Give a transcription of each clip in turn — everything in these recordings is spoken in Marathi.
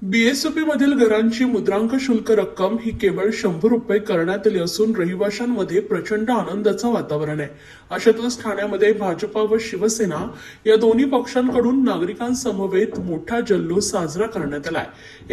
बीएसओपी मधील घरांची मुद्रांक शुल्क रक्कम ही केवळ 100 रुपये करण्यात आली असून रहिवाशांमध्ये प्रचंड आनंदाचं वातावरण आहे। अशातच ठाण्यामध्ये भाजपा व शिवसेना या दोन्ही पक्षांकडून नागरिकांसमवेत मोठा जल्लोष साजरा करण्यात आलाय।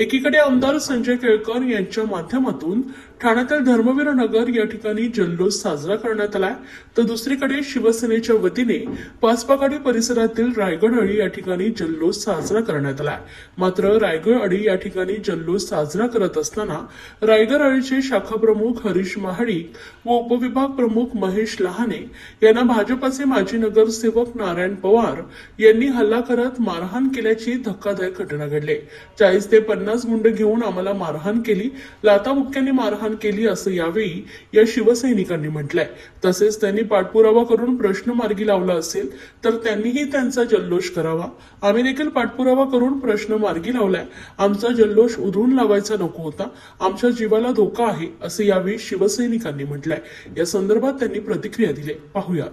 एकीकडे आमदार संजय केळकर यांच्या माध्यमातून ठाण्यातील धर्मवीर नगर या ठिकाणी जल्लोष साजरा करण्यात आलाय, तर दुसरीकडे शिवसेनेच्या वतीने पाचपाकाडी परिसरातील रायगड अळी या ठिकाणी जल्लोष साजरा करण्यात आलाय। मात्र रायगड अळी या ठिकाणी जल्लोष साजरा करत असताना रायगड अळीचे शाखा प्रमुख हरीश महाडिक व उपविभाग प्रमुख महेश लहाने यांना भाजपचे माजी नगरसेवक नारायण पवार यांनी हल्ला करत मारहाण केल्याची धक्कादायक घटना घडली। 40 ते 50 गुंड घेऊन आम्हाला मारहाण केली, लाथाबुक्क्यांनी मारहाण केली असं यावेळी या शिवसैनिकांनी म्हटलंय। तसेच त्यांनी पाठपुरावा करून प्रश्न मार्गी लावला असेल तर त्यांनीही त्यांचा जल्लोष करावा। आम्ही देखील पाठपुरावा करून प्रश्न मार्गी लावलाय, आमचा जल्लोष उधळून लावायचा नको होता, आमच्या जीवाला धोका आहे असं यावेळी शिवसैनिकांनी म्हटलंय। या संदर्भात त्यांनी प्रतिक्रिया दिली, पाहूया।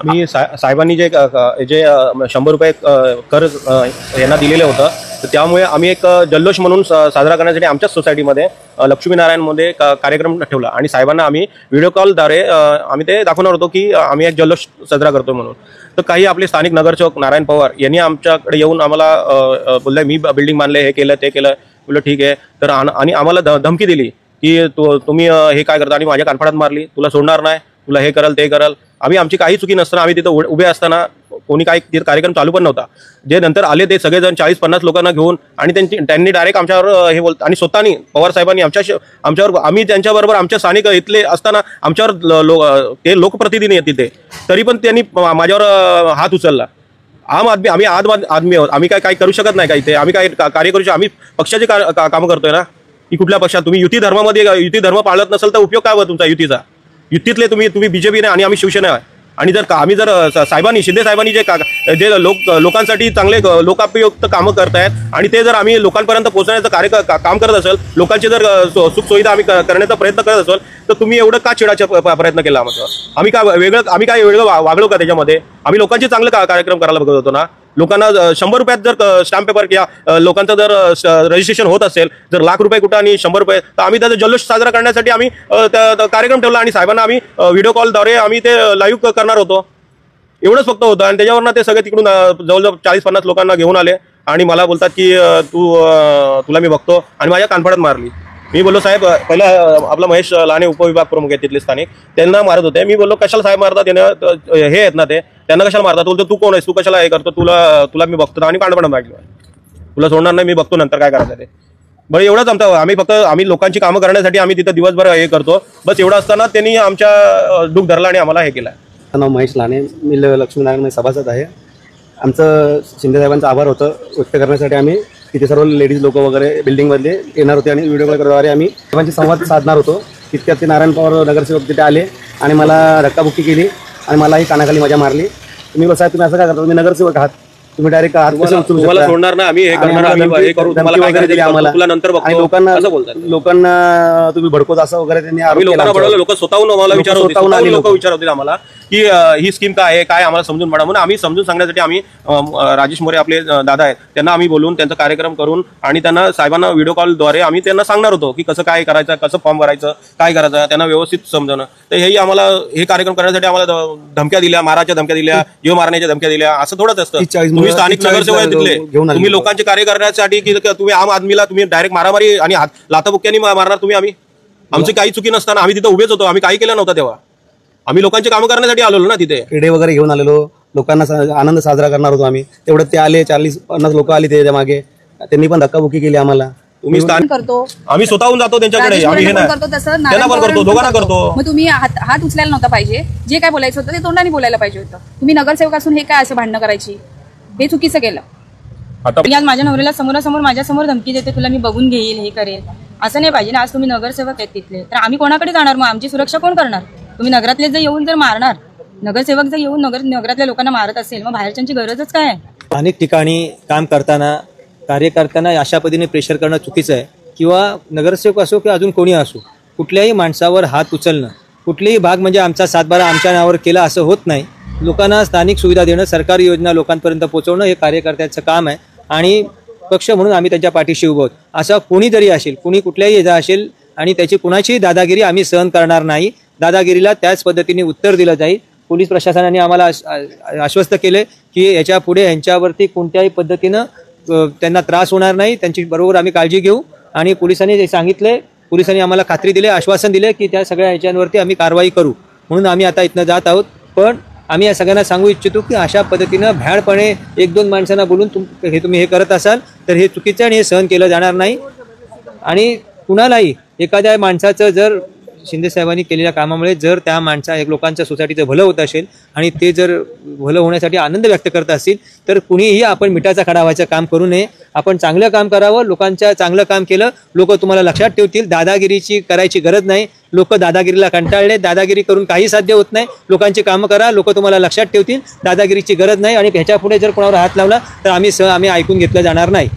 मी साहेबांनी जे 100 रुपये कर यांना दिलेले होतं, तर त्यामुळे आम्ही एक जल्लोष म्हणून साजरा करण्यासाठी आमच्याच सोसायटीमध्ये लक्ष्मीनारायणमध्ये कार्यक्रम ठेवला आणि साहेबांना आम्ही व्हिडिओ कॉलद्वारे आम्ही ते दाखवणार होतो की आम्ही एक जल्लोष साजरा करतो म्हणून। तर काही आपले स्थानिक नगरसेवक नारायण पवार यांनी आमच्याकडे येऊन आम्हाला बोलले मी बिल्डिंग बांधले, हे केलं ते केलं। बोललं ठीक आहे, तर आणि आम्हाला धमकी दिली की तुम्ही हे काय करता आणि माझ्या कानफाडात मारली, तुला सोडणार नाही, तुला हे कराल ते कराल। आम्ही आमची काही चुकी नसताना आम्ही तिथं उभे असताना कोणी काही तिथं कार्यक्रम चालू पण नव्हता। जे नंतर आले ते सगळेजण 40-50 लोकांना घेऊन आणि त्यांनी डायरेक्ट आमच्यावर हे बोलत आणि स्वतःनी पवार साहेबांनी आमच्यावर आम्ही त्यांच्याबरोबर आमच्या स्थानिक इथले असताना आमच्यावर ते लोकप्रतिनिधी आहेत तिथे, तरी पण त्यांनी माझ्यावर हात उचलला। आम्ही आदमी आहोत, आम्ही काय करू शकत नाही, काही ते आम्ही काय कार्य करू शकतो, आम्ही पक्षाचे कामं करतोय ना। की कुठल्या पक्षात तुम्ही युती धर्म पाळत नसेल तर उपयोग काय होता तुमचा युतीचा? युतीतले तुम्ही बीजेपीने आणि आम्ही शिवसेना आहे। आणि आम्ही जर साहेबांनी शिंदे साहेबांनी जे लोकांसाठी चांगले लोकापयुक्त कामं करतायत आणि ते जर आम्ही लोकांपर्यंत पोहोचण्याचं काम करत असेल, लोकांची जर सुखसुविधा आम्ही करण्याचा प्रयत्न करत असेल, तर तुम्ही एवढं का चिडायचा प्रयत्न केला? आम्ही काय वेगळं वागलो का त्याच्यामध्ये? आम्ही लोकांचे चांगले कार्यक्रम करायला बघत होतो ना। लोकांना 100 रुपयात जर स्टॅम्प पेपर किंवा लोकांचं जर रजिस्ट्रेशन होत असेल, जर लाख रुपये कुठं आणि 100 रुपये, तर आम्ही त्याचा जल्लोष साजरा करण्यासाठी आम्ही कार्यक्रम ठेवला आणि साहेबांना आम्ही व्हिडिओ कॉलद्वारे आम्ही ते लाईव्ह करणार होतो। एवढंच फक्त होतं आणि त्याच्यावरनं ते सगळे तिकडून जवळजवळ 40-50 लोकांना घेऊन आले आणि मला बोलतात की तुला मी बघतो आणि माझ्या कानफाडात मारली। मी बोललो साहेब, पहिला आपला महेश लहाने उपविभाग प्रमुख आहेत तिथले स्थानिक, त्यांना मारत होते। मी बोललो कशाला साहेब मारतात, हे आहेत ना ते, त्यांना कशाला मारतात? बोलतो तू कोण आहेस, तू कशाला हे करतो, तुला मी बघतो आणि कानफाडात मारली, तुला सोडणार नाही, मी बघतो नंतर काय करायचं ते। बरं एवढंच आम्ही लोकांची कामं करण्यासाठी आम्ही तिथं दिवसभर हे करतो, बस एवढं असताना त्यांनी आमच्या डूक धरला आणि आम्हाला हे केलं। माझं नाव महेश लहाने, मी लक्ष्मीनारायण सभासद आहे। आमचं शिंदे साहेबांचं आभार होतं व्यक्त करण्यासाठी आम्ही तिथे सर्व लेडीज लोक वगैरे बिल्डिंगमधले येणार होते आणि व्हिडिओ कॉलद्वारे आम्ही सर्वांची संवाद साधणार होतो। तितक्यात ते नारायण पवार नगरसेवक तिथे आले आणि मला धक्काबुक्की केली आणि मलाही कानाखाली मजा मारली। तुम्ही साहेब तुम्ही असं काय करता, तुम्ही नगरसेवक आहात, तुम्ही डायरेक्ट हात कसे उचलू शकता? सोडणार नाही, आम्ही हे करणार, आम्ही करू, तुम्हाला काय करायचं आम्हाला, तुला नंतर बघतो, आणि लोकांना तुम्ही भडकवत असं वगैरे त्यांनी लोक स्वतःहून आम्हाला विचारत आम्हाला की ही स्कीम काय आहे, काय आम्हाला समजून पडा म्हणून आम्ही समजून सांगण्यासाठी आम्ही राजेश मोरे आपले दादा आहेत त्यांना आम्ही बोलून त्यांचा कार्यक्रम करून आणि त्यांना साहेबांना व्हिडिओ कॉलद्वारे आम्ही त्यांना सांगणार होतो की कसं काय करायचं, कसं फॉर्म भरायचं, काय करायचं, त्यांना व्यवस्थित समजणं। तर हेही आम्हाला हे कार्यक्रम करण्यासाठी आम्हाला धमक्या दिल्या, माराच्या धमक्या दिल्या, जीव मारण्याच्या धमक्या दिल्या, असं थोडंच असतं। तुम्ही स्थानिक नगरसेवक आहेत तिथले, तुम्ही लोकांचे कार्य करण्यासाठी की तुम्ही आम आदमीला तुम्ही डायरेक्ट मारामारी आणि लाथाबुक्क्यांनी मारणार तुम्ही? आमची काही चुकी नसताना आम्ही तिथे उभेच होतो, आम्ही काही केलं नव्हतं तेव्हा, आम्ही लोकांची कामं करण्यासाठी आलेलो ना। तिथे पेढे वगैरे घेऊन आलेलो, लोकांना आनंद साजरा करणार होतो आम्ही, तेवढं ते आले 40-50 लोक आली त्याच्या मागे, त्यांनी पण धक्काबुक्की केली आम्हाला। तुम्ही करतो, आम्ही स्वतःहून जातो त्यांच्याकडे, आम्ही हे नाही त्यांना पण करतो, दोघांना करतो। मग तुम्ही हात उचलायला नव्हता पाहिजे, जे काय बोलायचं होतं ते तोंडाने बोलायला पाहिजे होतं। तुम्ही नगरसेवक असून हे काय असं भांडणं करायची, हे चुकीचं केलं। आज माझ्या नवऱ्याला समोरासमोर माझ्यासमोर धमकी देते, तुला मी बघून घेईल, हे करेल, असं नाही पाहिजे ना। आज तुम्ही नगरसेवक आहेत तिथले, तर आम्ही कोणाकडे जाणार? मग आमची सुरक्षा कोण करणार? तुम्ही नगरातले जर येऊन जर मारणार, नगरसेवक जर येऊन नगरातल्या लोकांना मारत असेल, मग बाहेरच्यांची गरजच काय आहे? अनेक ठिकाणी काम करताना कार्य करताना अशा पद्धतीने प्रेशर करणं चुकीचं आहे, किंवा नगरसेवक असो किंवा अजून कोणी असो, कुठल्याही माणसावर हात उचलणं, कुठलेही भाग म्हणजे आमचा 7-12 आमच्या नावावर केला असं होत नाही। लोकांना स्थानिक सुविधा देणं, सरकारी योजना लोकांपर्यंत पोहोचवणं हे कार्यकर्त्यांचं काम आहे आणि पक्ष म्हणून आम्ही त्यांच्या पाठीशी उभं आहोत. असा कोणी जरी असेल, कुणी कुठल्याही याचा असेल आणि त्याची कुणाची दादागिरी आम्ही सहन करणार नाही. दादागिरीला त्याच पद्धतीने उत्तर दिलं जाईल. पोलीस प्रशासनाने आम्हाला आश्वस्त केले की याच्या पुढे यांच्यावरती कोणत्याही पद्धतीनं त्यांना त्रास होणार नाही, त्यांची बरोबर आम्ही काळजी घेऊ. आणि पोलिसांनी सांगितले, पोलिसांनी आम्हाला खात्री दिली, आश्वासन दिले की त्या सगळ्या याच्यांवरती आम्ही कारवाई करू. म्हणून आम्ही आता इथनं जात आहोत. पण आम्ही या सगळ्यांना सांगू इच्छितो की अशा पद्धतीनं भ्याडपणे 1-2 माणसांना बोलून तुम्ही हे करत असाल तर हे चुकीचं आणि हे सहन केलं जाणार नाही. आणि कुणालाही एखाद्या माणसाचं जर शिंदे साहेबांनी केलेल्या कामामुळे जर त्या लोकांच्या सोसायटीचं भलं होत असेल आणि ते जर भलं होण्यासाठी आनंद व्यक्त करत असतील तर कुणीही आपण मिठाचा खडा व्हायचं काम करू नये. आपण चांगलं काम करावं. लोकांच्या चांगलं काम केलं, लोक तुम्हाला लक्षात ठेवतील. दादागिरीची करायची गरज नाही. लोक दादागिरीला कंटाळले. दादागिरी करून काही साध्य होत नाही. लोकांची कामं करा, लोक तुम्हाला लक्षात ठेवतील. दादागिरीची गरज नाही. आणि ह्याच्या पुढे जर कोणावर हात लावला तर आम्ही ऐकून घेतलं जाणार नाही.